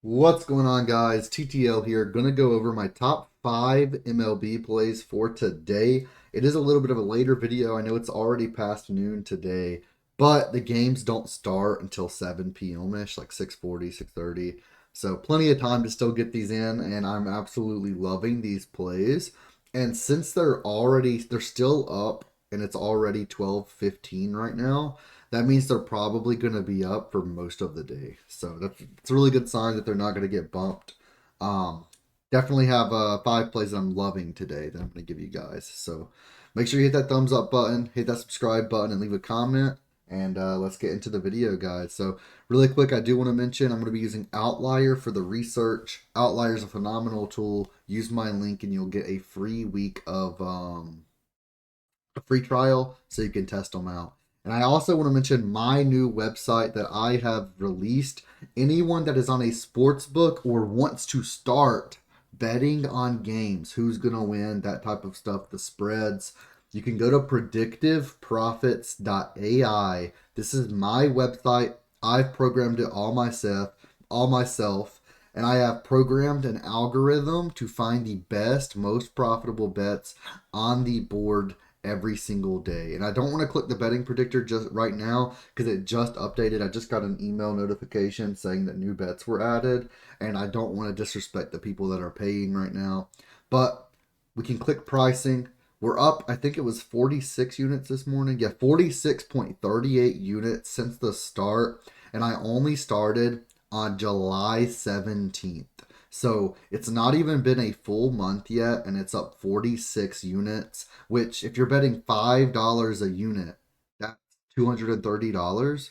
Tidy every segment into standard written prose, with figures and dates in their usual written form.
What's going on, guys? TTL here. Gonna go over my top 5 MLB plays for today. It is a little bit of a later video. I know it's already past noon today, but the games don't start until 7 p.m. ish, like 6:40, 6:30. So plenty of time to still get these in, and I'm absolutely loving these plays. And since they're still up, and it's already 12:15 right now, that means they're probably going to be up for most of the day. So it's a really good sign that they're not going to get bumped. Um, Definitely have 5 plays that I'm loving today that I'm going to give you guys. So make sure you hit that thumbs up button, hit that subscribe button, and leave a comment. And let's get into the video, guys. So really quick, I do want to mention I'm going to be using Outlier for the research. Outlier is a phenomenal tool. Use my link and you'll get a free week of a free trial so you can test them out. And I also want to mention my new website that I have released. Anyone that is on a sports book or wants to start betting on games, who's going to win, that type of stuff, the spreads, you can go to predictiveprofits.ai. This is my website. I've programmed it all myself, and I have programmed an algorithm to find the best, most profitable bets on the board every single day. And I don't want to click the betting predictor just right now because it just updated. I just got an email notification saying that new bets were added, and I don't want to disrespect the people that are paying right now. But we can click pricing. We're up, I think it was 46 units this morning. Yeah, 46.38 units since the start. And I only started on July 17th. So it's not even been a full month yet, and it's up 46 units, which if you're betting $5 a unit, that's $230.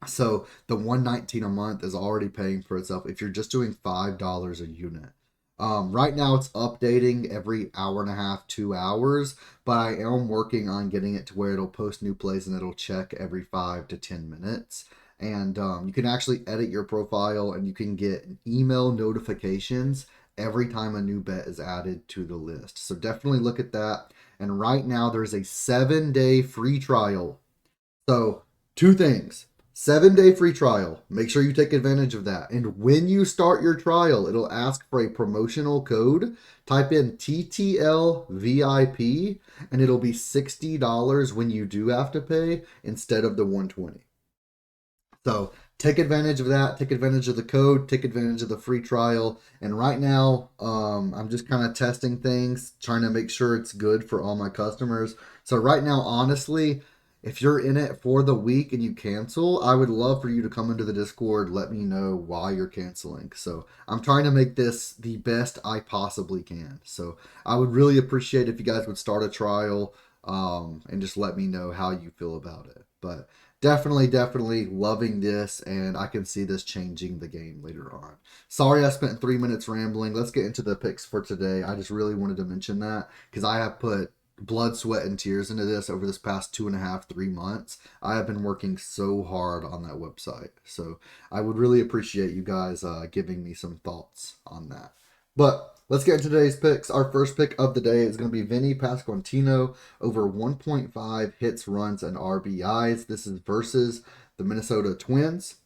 So the 119 a month is already paying for itself if you're just doing $5 a unit. Right now it's updating every hour and a half, 2 hours, but I am working on getting it to where it'll post new plays and it'll check every 5 to 10 minutes. And you can actually edit your profile and you can get email notifications every time a new bet is added to the list. So definitely look at that. And right now there's a 7-day free trial. So, two things. 7-day free trial. Make sure you take advantage of that. And when you start your trial, it'll ask for a promotional code. Type in TTLVIP and it'll be $60 when you do have to pay instead of the 120. So, take advantage of that. Take advantage of the code. Take advantage of the free trial. And right now, I'm just kind of testing things, trying to make sure it's good for all my customers. So, right now, honestly, if you're in it for the week and you cancel, I would love for you to come into the Discord, let me know why you're canceling. So I'm trying to make this the best I possibly can. So I would really appreciate if you guys would start a trial and just let me know how you feel about it. But definitely loving this, and I can see this changing the game later on. Sorry I spent 3 minutes rambling. Let's get into the picks for today. I just really wanted to mention that because I have put blood, sweat, and tears into this over this past 2.5, 3 months. I have been working so hard on that website. So I would really appreciate you guys giving me some thoughts on that. But let's get into today's picks. Our first pick of the day is going to be Vinny Pasquantino over 1.5 hits, runs, and RBIs. This is versus the Minnesota Twins.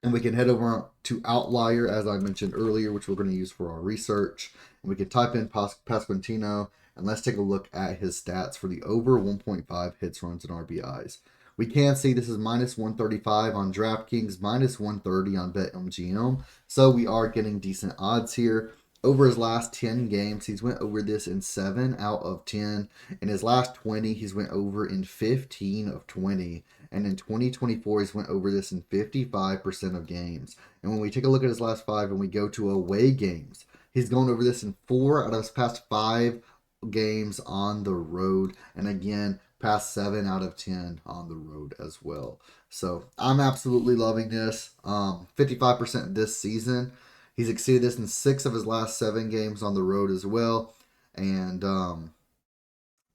And we can head over to Outlier, as I mentioned earlier, which we're going to use for our research. And we can type in Pasquantino, and let's take a look at his stats for the over 1.5 hits, runs, and RBIs. We can see this is minus 135 on DraftKings, minus 130 on BetMGM. So we are getting decent odds here. Over his last 10 games, he's went over this in 7 out of 10. In his last 20, he's went over in 15 of 20. And in 2024, he's went over this in 55% of games. And when we take a look at his last 5 and we go to away games, he's gone over this in 4 out of his past 5 games on the road. And again, past 7 out of 10 on the road as well. So I'm absolutely loving this. 55% this season. He's exceeded this in 6 of his last 7 games on the road as well. And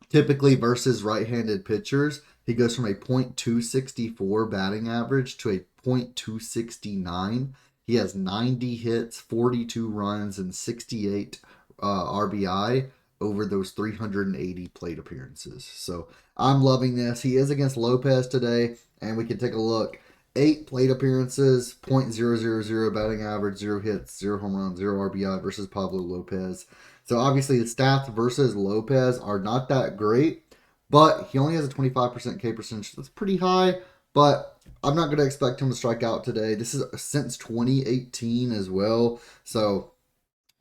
typically versus right-handed pitchers, he goes from a .264 batting average to a .269. He has 90 hits, 42 runs, and 68 RBI over those 380 plate appearances. So I'm loving this. He is against Lopez today, and we can take a look. 8 plate appearances, .000 batting average, 0 hits, 0 home runs, 0 RBI versus Pablo Lopez. So obviously the stats versus Lopez are not that great, but he only has a 25% K percentage. That's pretty high, but I'm not going to expect him to strike out today. This is since 2018 as well. So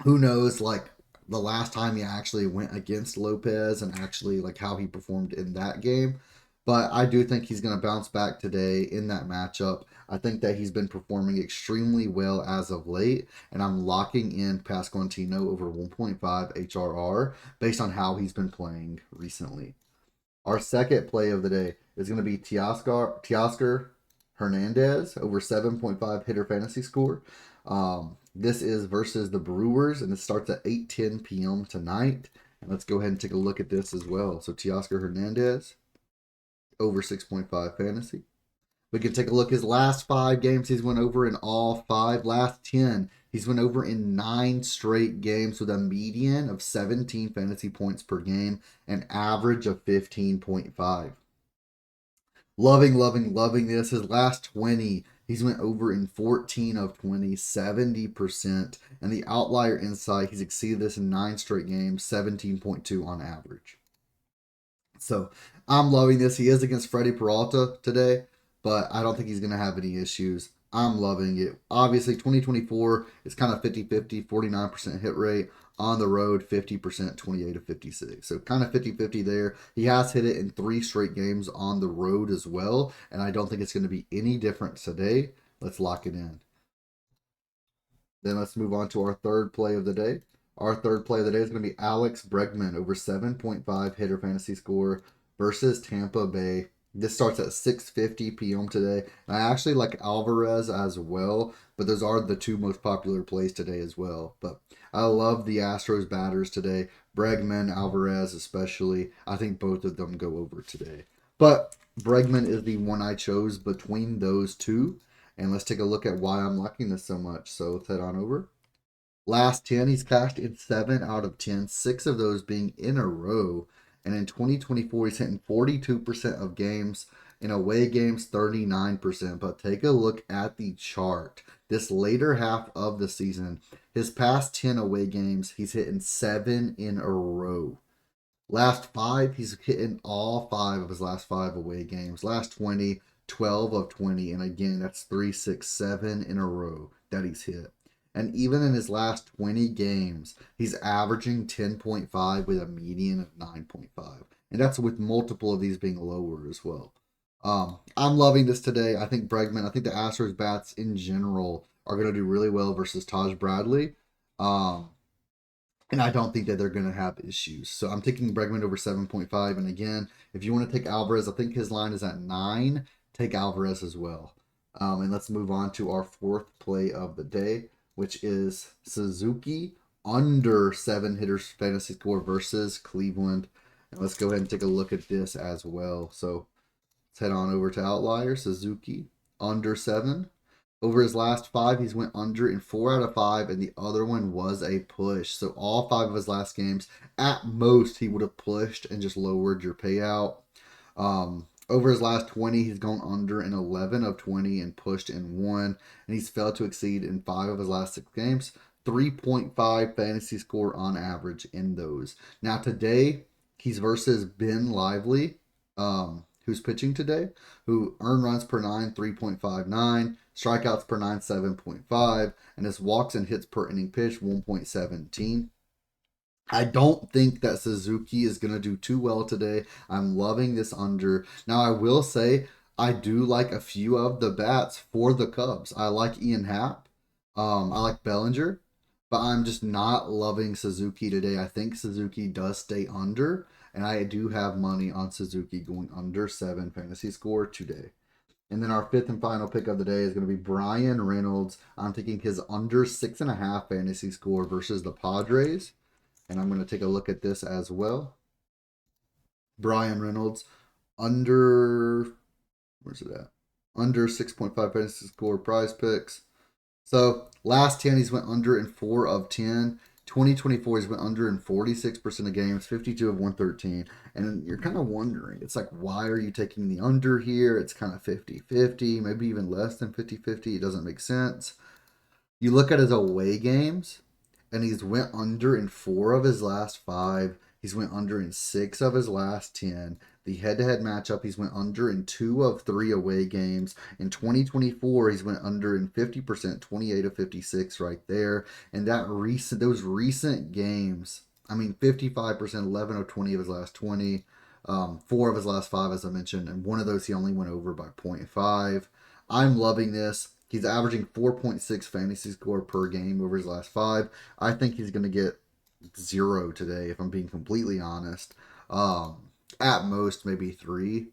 who knows, like, the last time he actually went against Lopez and actually like how he performed in that game. But I do think he's going to bounce back today in that matchup. I think that he's been performing extremely well as of late, and I'm locking in Pasquantino over 1.5 HRR based on how he's been playing recently. Our second play of the day is going to be Teoscar Hernandez over 7.5 hitter fantasy score. This is versus the Brewers, and it starts at 8:10 p.m. tonight. And let's go ahead and take a look at this as well. So Teoscar Hernandez over 6.5 fantasy. We can take a look. His last 5 games, he's went over in all 5. Last 10, he's went over in 9 straight games with a median of 17 fantasy points per game, an average of 15.5. Loving this. His last 20, he's went over in 14 of 20, 70%. And the Outlier insight, he's exceeded this in 9 straight games, 17.2 on average. So I'm loving this. He is against Freddie Peralta today, but I don't think he's going to have any issues. I'm loving it. Obviously, 2024 is kind of 50-50, 49% hit rate. On the road, 50%, 28 of 56. So kind of 50-50 there. He has hit it in 3 straight games on the road as well, and I don't think it's going to be any different today. Let's lock it in. Then let's move on to our third play of the day. Our third play of the day is going to be Alex Bregman over 7.5 hitter fantasy score versus Tampa Bay. This starts at 6:50 p.m. today. And I actually like Alvarez as well, but those are the 2 most popular plays today as well. But I love the Astros batters today. Bregman, Alvarez especially. I think both of them go over today. But Bregman is the one I chose between those 2. And let's take a look at why I'm liking this so much. So let's head on over. Last 10, he's cashed in 7 out of 10, 6 of those being in a row. And in 2024, he's hitting 42% of games. In away games, 39%. But take a look at the chart. This later half of the season, his past 10 away games, he's hitting 7 in a row. Last 5, he's hitting all 5 of his last 5 away games. Last 20, 12 of 20. And again, that's 3, 6, 7 in a row that he's hit. And even in his last 20 games, he's averaging 10.5 with a median of 9.5. And that's with multiple of these being lower as well. I'm loving this today. I think Bregman, I think the Astros bats in general are going to do really well versus Taj Bradley. And I don't think that they're going to have issues. So I'm taking Bregman over 7.5. And again, if you want to take Alvarez, I think his line is at 9. Take Alvarez as well. And let's move on to our fourth play of the day, which is Suzuki under 7 hitters fantasy score versus Cleveland. And let's go ahead and take a look at this as well. So let's head on over to Outlier. Suzuki under 7. Over his last 5, he's went under in 4 out of 5, and the other one was a push. So all 5 of his last games, at most, he would have pushed and just lowered your payout. Over his last 20, he's gone under in 11 of 20 and pushed in 1. And he's failed to exceed in 5 of his last 6 games. 3.5 fantasy score on average in those. Now today, he's versus Ben Lively, who's pitching today, who earned runs per 9, 3.59, strikeouts per 9, 7.5, and his walks and hits per inning pitch, 1.17. I don't think that Suzuki is going to do too well today. I'm loving this under. Now, I will say I do like a few of the bats for the Cubs. I like Ian Happ. I like Bellinger. But I'm just not loving Suzuki today. I think Suzuki does stay under. And I do have money on Suzuki going under 7 fantasy score today. And then our fifth and final pick of the day is going to be Brian Reynolds. I'm taking his under 6.5 fantasy score versus the Padres. And I'm going to take a look at this as well. Brian Reynolds under, where's it at? Under 6.5 fantasy score Prizepicks. So last 10, he's went under in 4 of 10. 2024, he's went under in 46% of games, 52 of 113. And you're kind of wondering, it's like, why are you taking the under here? It's kind of 50-50, maybe even less than 50-50. It doesn't make sense. You look at his away games, and he's went under in 4 of his last 5. He's went under in 6 of his last 10. The head-to-head matchup, he's went under in 2 of 3 away games. In 2024, he's went under in 50%, 28 of 56 right there. And those recent games, I mean, 55%, 11 of 20 of his last 20, 4 of his last 5, as I mentioned, and one of those he only went over by 0.5. I'm loving this. He's averaging 4.6 fantasy score per game over his last 5. I think he's going to get 0 today, if I'm being completely honest. At most, maybe 3.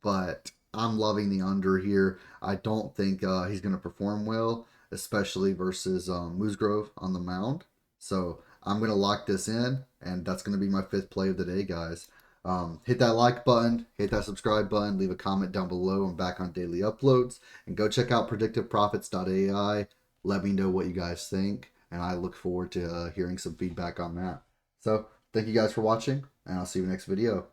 But I'm loving the under here. I don't think he's going to perform well, especially versus Musgrove on the mound. So I'm going to lock this in, and that's going to be my 5th play of the day, guys. Hit that like button, hit that subscribe button, leave a comment down below. I'm back on daily uploads. And go check out predictiveprofits.ai. Let me know what you guys think, and I look forward to hearing some feedback on that. So thank you guys for watching, and I'll see you next video.